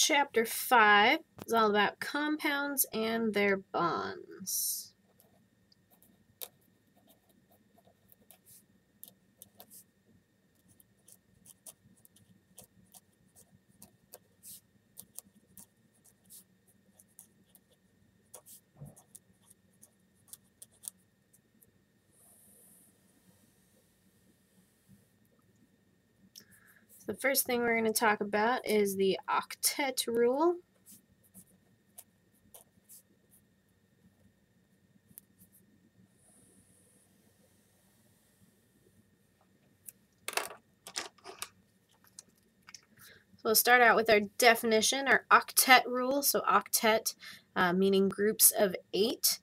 Chapter 5 is all about compounds and their bonds. The first thing we're going to talk about is the Octet Rule. So we'll start out with our definition, our Octet Rule. So octet meaning groups of 8.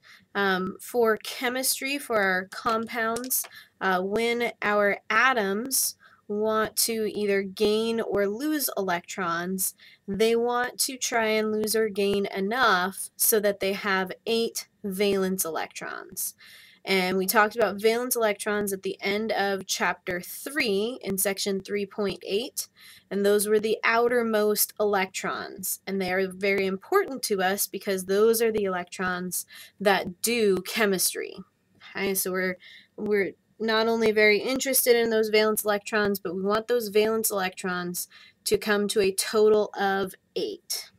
For chemistry, for our compounds, when our atoms want to either gain or lose electrons, they want to try and lose or gain enough so that they have 8 valence electrons. And we talked about valence electrons at the end of chapter 3 in section 3.8, and those were the outermost electrons, and they are very important to us because those are the electrons that do chemistry. Okay, so we're not only very interested in those valence electrons, but we want those valence electrons to come to a total of 8.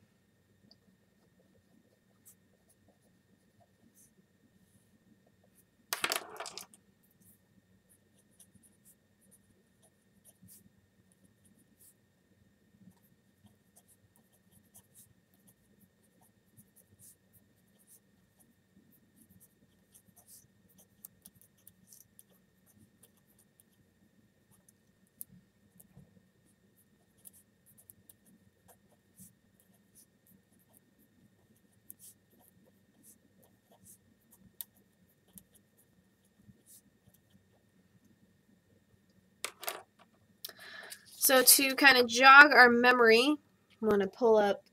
So to kind of jog our memory, I'm going to pull up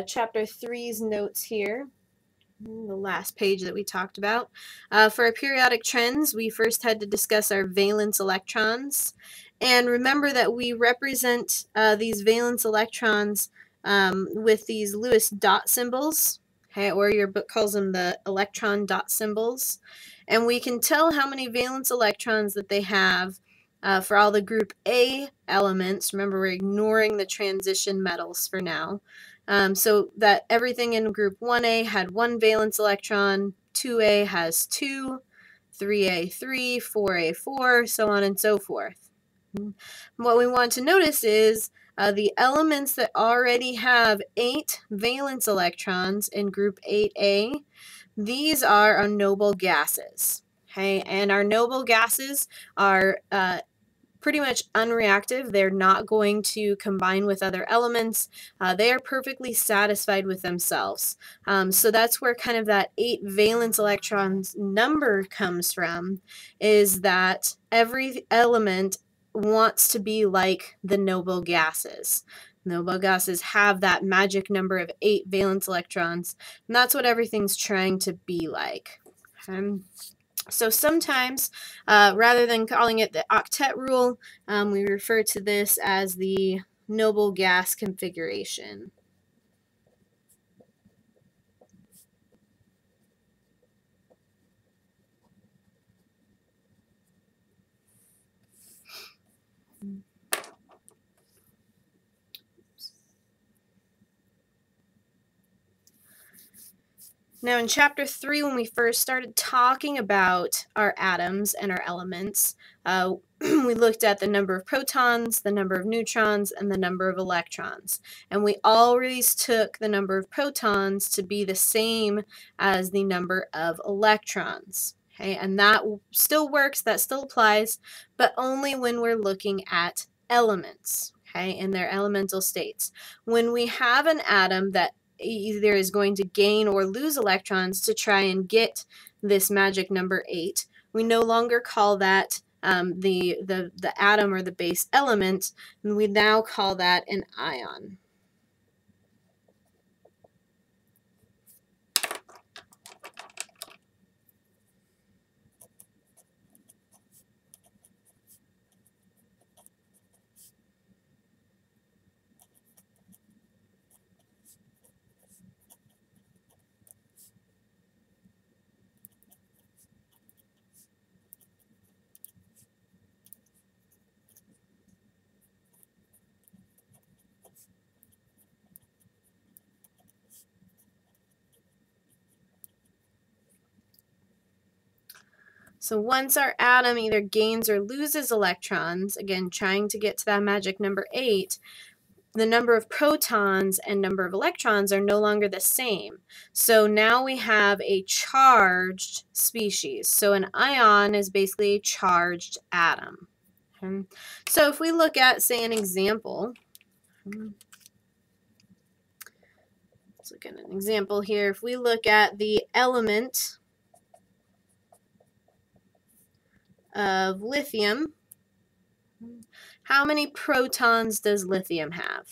chapter 3's notes here, the last page that we talked about. For our periodic trends, we first had to discuss our valence electrons. And remember that we represent these valence electrons with these Lewis dot symbols, okay, or your book calls them the electron dot symbols. And we can tell how many valence electrons that they have for all the group A elements. Remember, we're ignoring the transition metals for now. So that everything in group 1A had 1 valence electron, 2A has 2, 3A 3, 4A 4, so on and so forth. What we want to notice is the elements that already have 8 valence electrons in group 8A, these are our noble gases. Okay, and our noble gases are pretty much unreactive. They're not going to combine with other elements. They are perfectly satisfied with themselves. So that's where kind of that 8 valence electrons number comes from, is that every element wants to be like the noble gases. Noble gases have that magic number of 8 valence electrons, and that's what everything's trying to be like. So sometimes, rather than calling it the octet rule, we refer to this as the noble gas configuration. Now in chapter 3, when we first started talking about our atoms and our elements, we looked at the number of protons, the number of neutrons, and the number of electrons. And we always took the number of protons to be the same as the number of electrons. Okay, and that still works, that still applies, but only when we're looking at elements, okay, in their elemental states. When we have an atom that either is going to gain or lose electrons to try and get this magic number 8, we no longer call that the atom or the base element, and we now call that an ion. So once our atom either gains or loses electrons, again trying to get to that magic number 8, the number of protons and number of electrons are no longer the same. So now we have a charged species. So an ion is basically a charged atom. Okay. So if we look at, say, an example, let's look at an example here. If we look at the element of lithium, how many protons does lithium have?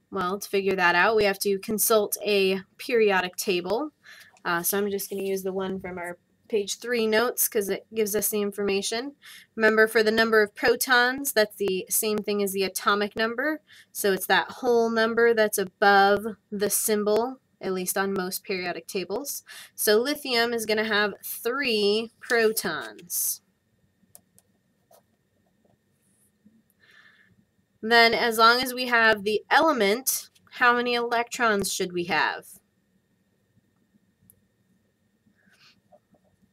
Well, to figure that out, we have to consult a periodic table. So I'm just going to use the one from our page 3 notes because it gives us the information. Remember, for the number of protons, that's the same thing as the atomic number. So it's that whole number that's above the symbol, at least on most periodic tables. So lithium is going to have 3 protons. Then as long as we have the element, how many electrons should we have?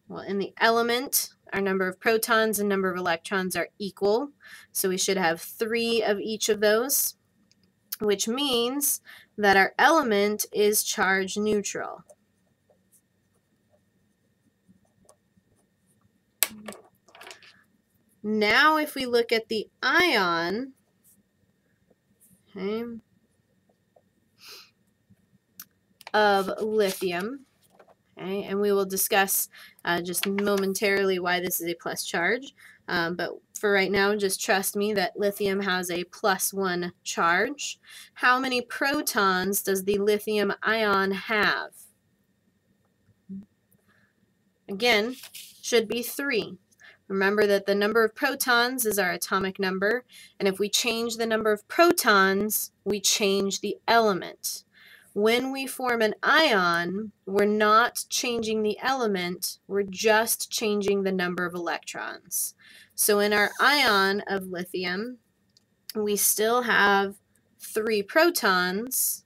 Well, in the element, our number of protons and number of electrons are equal. So we should have 3 of each of those, which means that our element is charge neutral. Now if we look at the ion, okay, of lithium, okay, and we will discuss just momentarily why this is a plus charge, but for right now, just trust me that lithium has a +1 charge. How many protons does the lithium ion have? Again, should be 3. Remember that the number of protons is our atomic number, and if we change the number of protons, we change the element. When we form an ion, we're not changing the element, we're just changing the number of electrons. So in our ion of lithium, we still have 3 protons,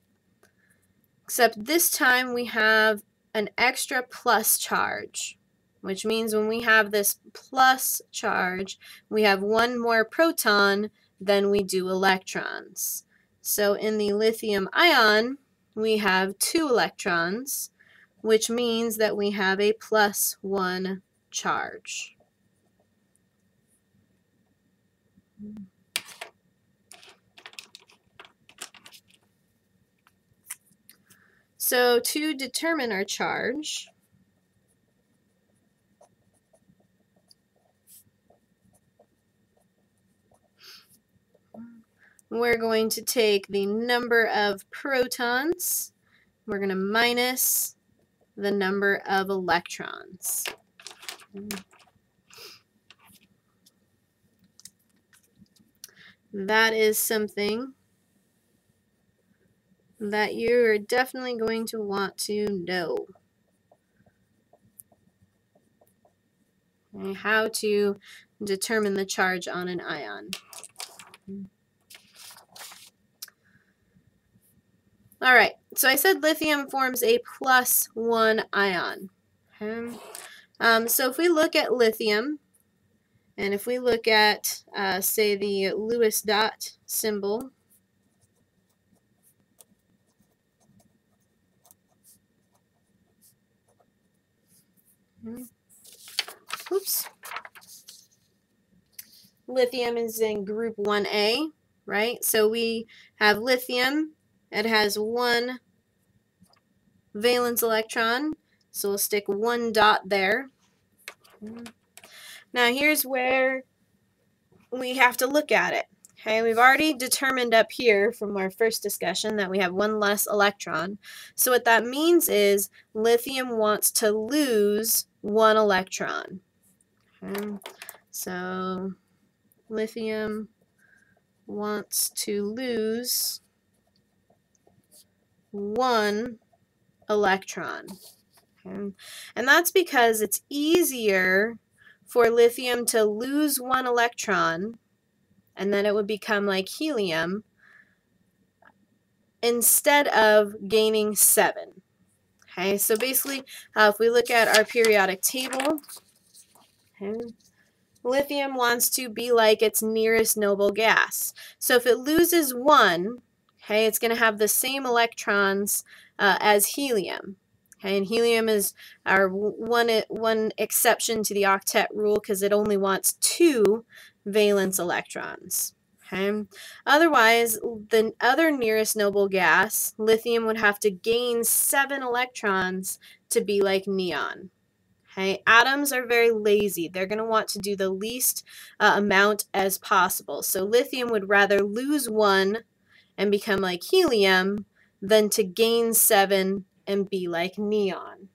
except this time we have an extra plus charge, which means when we have this plus charge, we have 1 more proton than we do electrons. So in the lithium ion, we have 2 electrons, which means that we have a +1 charge. So to determine our charge, we're going to take the number of protons, we're going to minus the number of electrons. That is something that you're definitely going to want to know. Okay, how to determine the charge on an ion. All right, so I said lithium forms a +1 ion. Okay. So if we look at lithium, and if we look at, say, the Lewis dot symbol, oops, lithium is in group 1A, right? So we have lithium, it has 1 valence electron, so we'll stick 1 dot there. Now here's where we have to look at it. Okay, we've already determined up here from our first discussion that we have 1 less electron. So what that means is lithium wants to lose 1 electron. Okay, so lithium wants to lose 1 electron. Okay, and that's because it's easier for lithium to lose 1 electron, and then it would become like helium, instead of gaining 7. Okay, so basically, if we look at our periodic table, okay, lithium wants to be like its nearest noble gas. So if it loses one, okay, it's going to have the same electrons as helium. Okay, and helium is our one exception to the octet rule because it only wants 2 valence electrons. Okay. Otherwise, the other nearest noble gas, lithium, would have to gain 7 electrons to be like neon. Okay. Atoms are very lazy. They're going to want to do the least amount as possible. So lithium would rather lose 1 and become like helium than to gain 7 and be like neon.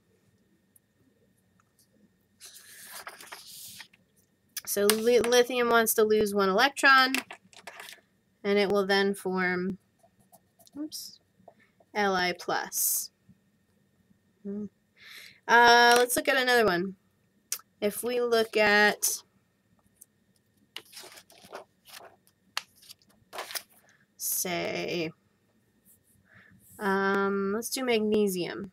So lithium wants to lose 1 electron, and it will then form, oops, Li+. Let's look at another one. If we look at, say, let's do magnesium.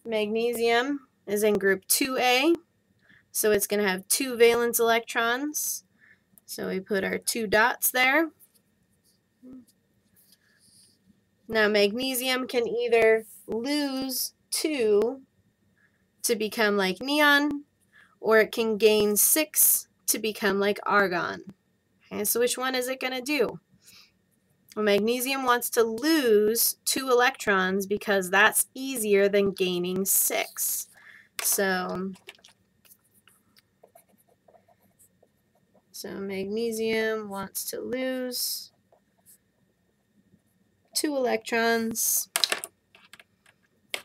Magnesium is in group 2A, so it's going to have 2 valence electrons. So we put our 2 dots there. Now magnesium can either lose 2 to become like neon, or it can gain 6 to become like argon. Okay, so which one is it going to do? Well, magnesium wants to lose 2 electrons because that's easier than gaining 6. So magnesium wants to lose 2 electrons.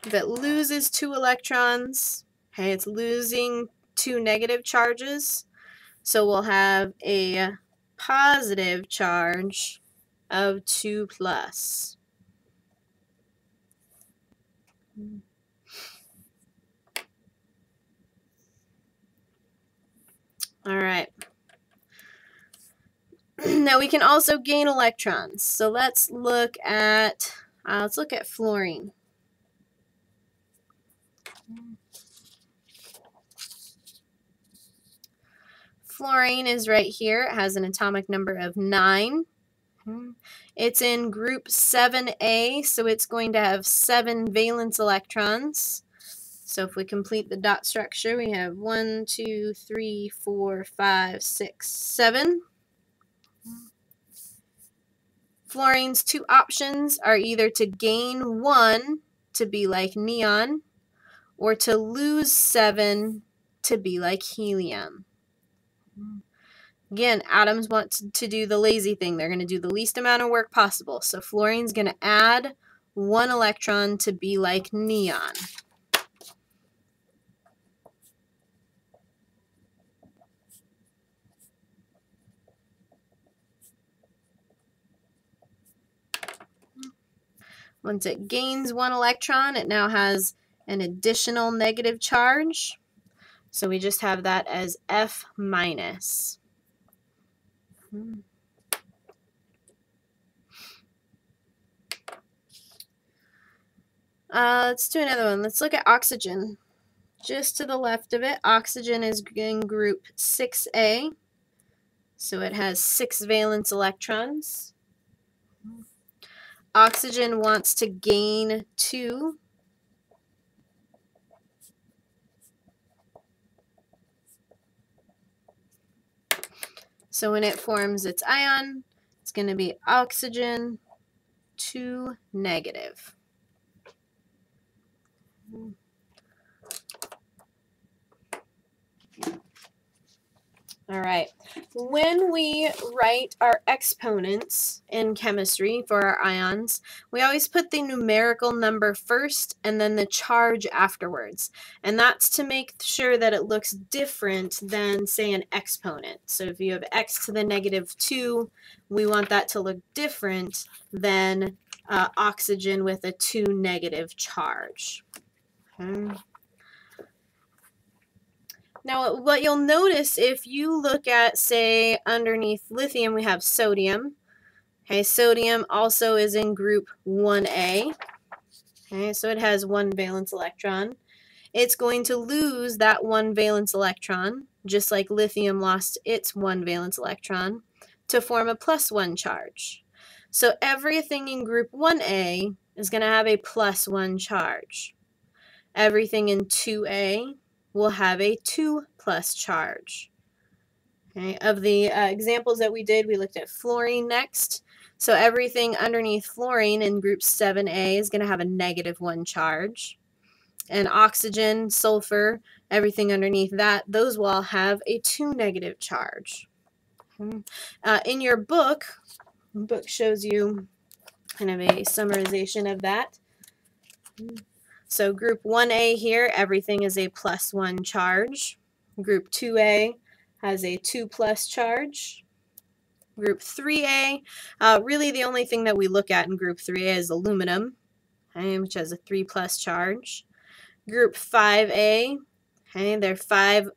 If it loses 2 electrons, okay, it's losing 2 negative charges. So we'll have a positive charge of 2+. All right. Now we can also gain electrons. So let's look at fluorine. Fluorine is right here. It has an atomic number of 9. It's in group 7A, so it's going to have 7 valence electrons. So if we complete the dot structure, we have 1, 2, 3, 4, 5, 6, 7. Fluorine's 2 options are either to gain 1 to be like neon, or to lose 7 to be like helium. Again, atoms want to do the lazy thing. They're going to do the least amount of work possible. So fluorine's going to add 1 electron to be like neon. Once it gains 1 electron, it now has an additional negative charge. So we just have that as F-. Let's do another one. Let's look at oxygen. Just to the left of it, oxygen is in group 6A. So it has 6 valence electrons. Oxygen wants to gain 2. So when it forms its ion, it's going to be oxygen 2-. All right. When we write our exponents in chemistry for our ions, we always put the numerical number first and then the charge afterwards. And that's to make sure that it looks different than, say, an exponent. So if you have x to the -2, we want that to look different than oxygen with a 2 negative charge. Okay. Now, what you'll notice if you look at, say, underneath lithium, we have sodium. Okay, sodium also is in group 1A. Okay, so it has one valence electron. It's going to lose that one valence electron, just like lithium lost its one valence electron, to form a +1 charge. So everything in group 1A is going to have a +1 charge. Everything in 2A will have a 2+ charge. Okay. Of the examples that we did, we looked at fluorine next. So everything underneath fluorine in group 7A is going to have a -1 charge. And oxygen, sulfur, everything underneath that, those will all have a 2- charge. In your book, the book shows you kind of a summarization of that. So group 1A here, everything is a +1 charge. Group 2A has a 2+ charge. Group 3A, really the only thing that we look at in group 3A is aluminum, okay, which has a 3+ charge. Group 5A, okay, they're 5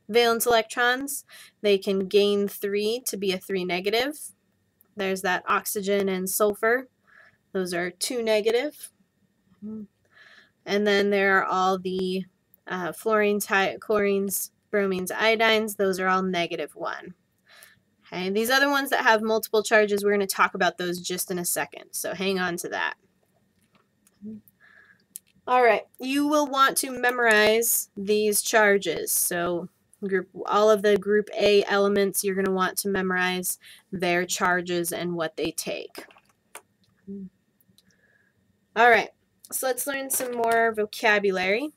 valence electrons. They can gain 3 to be a 3-. There's that oxygen and sulfur. Those are 2-. And then there are all the fluorines, chlorines, bromines, iodines. Those are all -1. Okay, and these other ones that have multiple charges, we're going to talk about those just in a second. So hang on to that. All right, you will want to memorize these charges. So all of the group A elements, you're going to want to memorize their charges and what they take. All right, so let's learn some more vocabulary.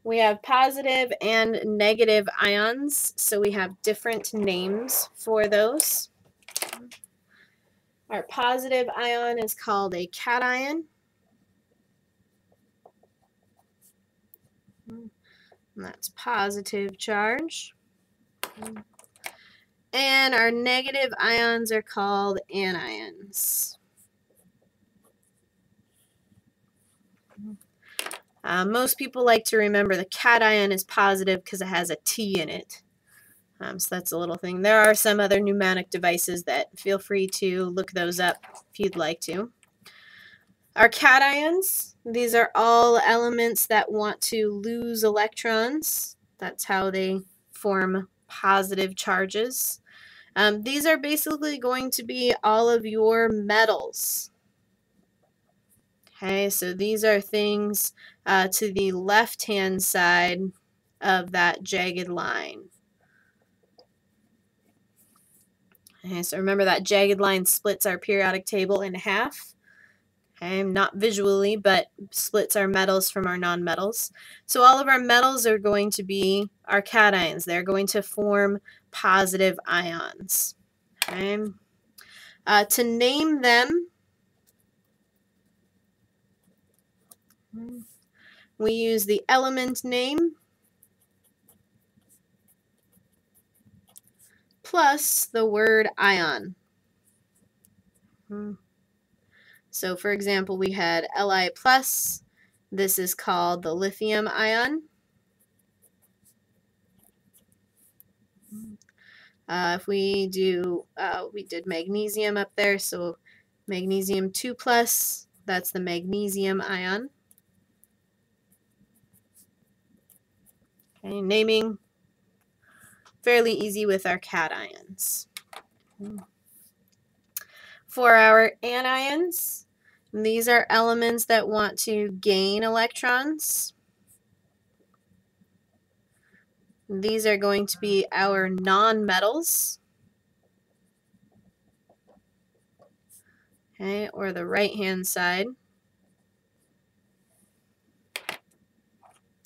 We have positive and negative ions, so we have different names for those. Our positive ion is called a cation. And that's positive charge. And our negative ions are called anions. Most people like to remember the cation is positive because it has a T in it. So that's a little thing. There are some other pneumatic devices that feel free to look those up if you'd like to. Our cations, these are all elements that want to lose electrons. That's how they form positive charges. These are basically going to be all of your metals. Okay, so these are things to the left-hand side of that jagged line. Okay, so remember that jagged line splits our periodic table in half. Okay, not visually, but splits our metals from our nonmetals. So all of our metals are going to be our cations. They're going to form positive ions. Okay. To name them, we use the element name plus the word ion. So for example, we had Li+. This is called the lithium ion. If we do, we did magnesium up there, so magnesium 2+, that's the magnesium ion. Okay, naming, fairly easy with our cations. For our anions, these are elements that want to gain electrons. These are going to be our nonmetals. Okay, or the right-hand side.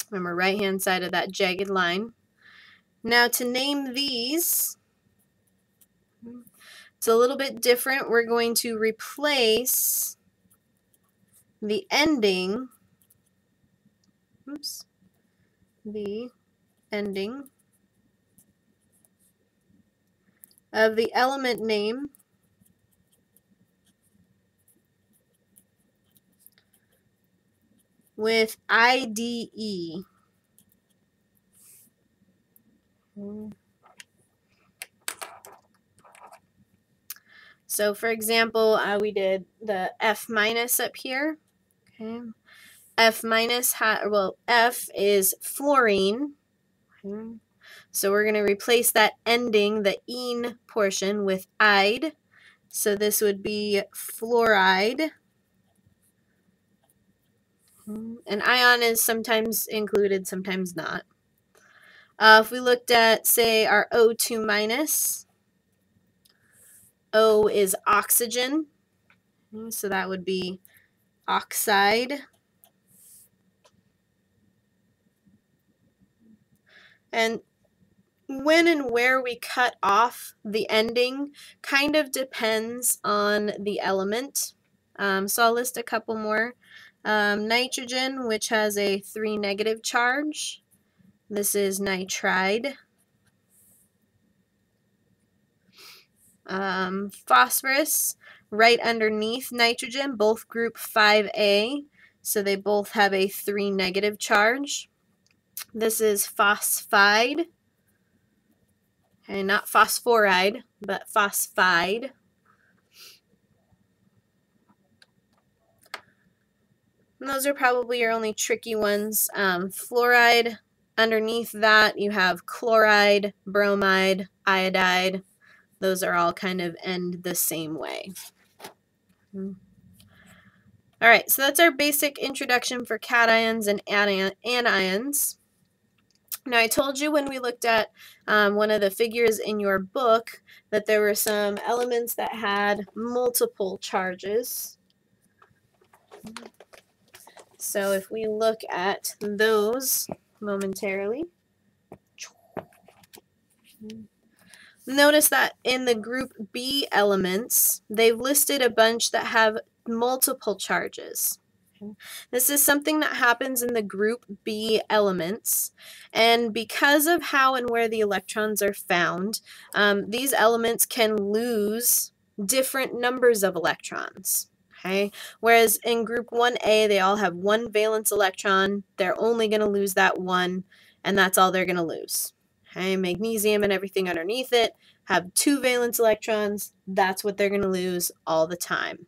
Remember, right-hand side of that jagged line. Now to name these, it's a little bit different. We're going to replace the ending, the ending of the element name with IDE. So for example, we did the F minus up here. Okay. F minus, F is fluorine. Okay. So we're going to replace that ending, the ene portion, with ide. So this would be fluoride. An ion is sometimes included, sometimes not. If we looked at, say, our O2 minus, O is oxygen. So that would be oxide. And when and where we cut off the ending kind of depends on the element. So I'll list a couple more. Nitrogen, which has a 3 negative charge. This is nitride. Phosphorus, right underneath nitrogen, both group 5A. So they both have a 3 negative charge. This is phosphide. Okay, not phosphoride, but phosphide. And those are probably your only tricky ones. Fluoride, underneath that you have chloride, bromide, iodide. Those are all kind of end the same way. All right, so that's our basic introduction for cations and anions. Now, I told you when we looked at one of the figures in your book that there were some elements that had multiple charges. So if we look at those momentarily, notice that in the group B elements, they've listed a bunch that have multiple charges. This is something that happens in the group B elements, and because of how and where the electrons are found, these elements can lose different numbers of electrons. Okay? Whereas in group 1A, they all have one valence electron. They're only going to lose that one, and that's all they're going to lose. Okay? Magnesium and everything underneath it have 2 valence electrons. That's what they're going to lose all the time.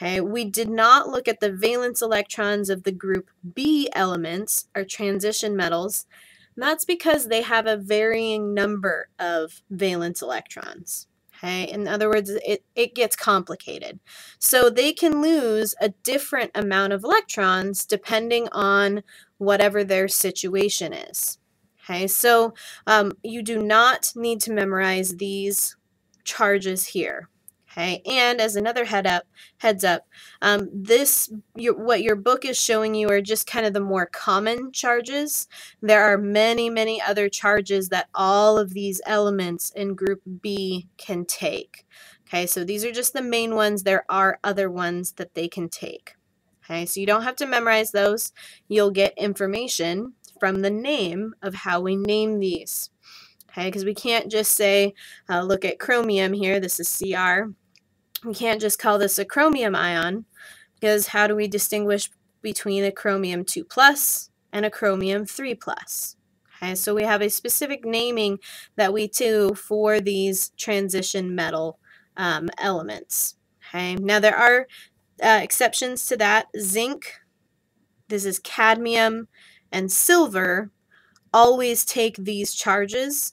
Okay, we did not look at the valence electrons of the group B elements, or transition metals. And that's because they have a varying number of valence electrons. Okay, in other words, it gets complicated. So they can lose a different amount of electrons depending on whatever their situation is. Okay, so you do not need to memorize these charges here. Okay, and as another heads up, what your book is showing you are just kind of the more common charges. There are many, many other charges that all of these elements in group B can take. Okay, so these are just the main ones. There are other ones that they can take. Okay, so you don't have to memorize those. You'll get information from the name of how we name these. Okay, because we can't just say, look at chromium here, this is Cr. We can't just call this a chromium ion, because how do we distinguish between a chromium 2+ and a chromium 3+? Okay, so we have a specific naming that we do for these transition metal elements. Okay, now there are exceptions to that. Zinc, this is cadmium, and silver always take these charges,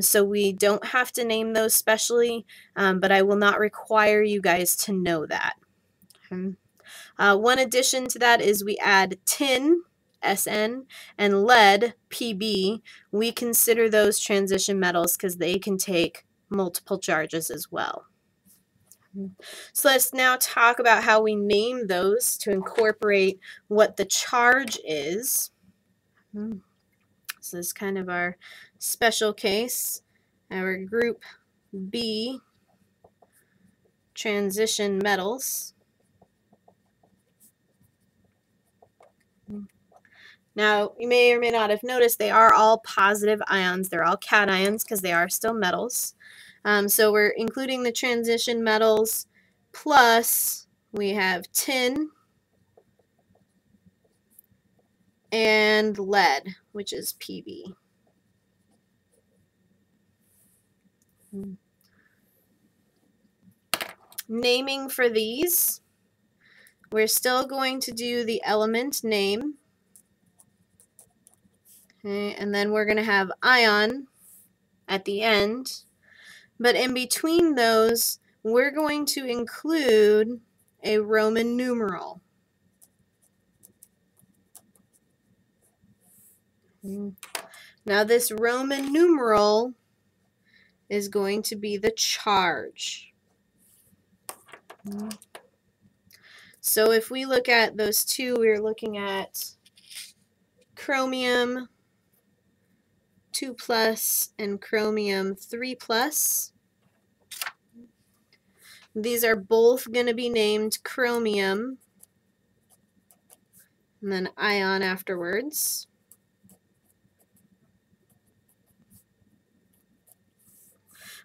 so we don't have to name those specially, but I will not require you guys to know that. Okay. One addition to that is we add tin, Sn, and lead, Pb. We consider those transition metals because they can take multiple charges as well. So let's now talk about how we name those to incorporate what the charge is. So this is kind of our special case, our group B transition metals. Now, you may or may not have noticed they are all positive ions. They're all cations because they are still metals. So we're including the transition metals, plus we have tin and lead, which is Pb. Naming for these, we're still going to do the element name. Okay, and then we're going to have ion at the end. But in between those, we're going to include a Roman numeral. Now this Roman numeral is going to be the charge. So if we look at those two, we're looking at chromium 2+ and chromium 3+. These are both going to be named chromium and then ion afterwards.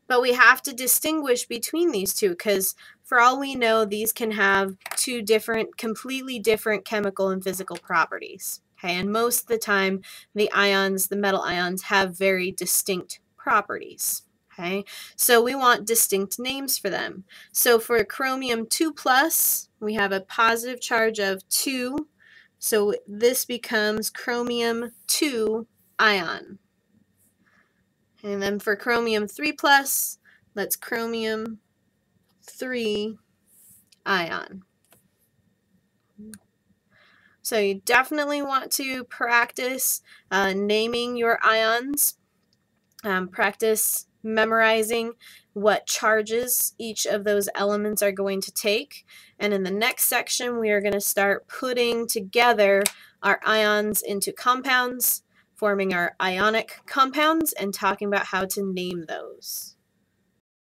But we have to distinguish between these two because for all we know, these can have two different, completely different chemical and physical properties. Okay, and most of the time, the ions, the metal ions, have very distinct properties. Okay, so we want distinct names for them. So for chromium 2+, we have a positive charge of 2. So this becomes chromium 2 ion. And then for chromium 3+, that's chromium 3 ion. So you definitely want to practice naming your ions, practice memorizing what charges each of those elements are going to take. And in the next section, we are going to start putting together our ions into compounds, forming our ionic compounds, and talking about how to name those.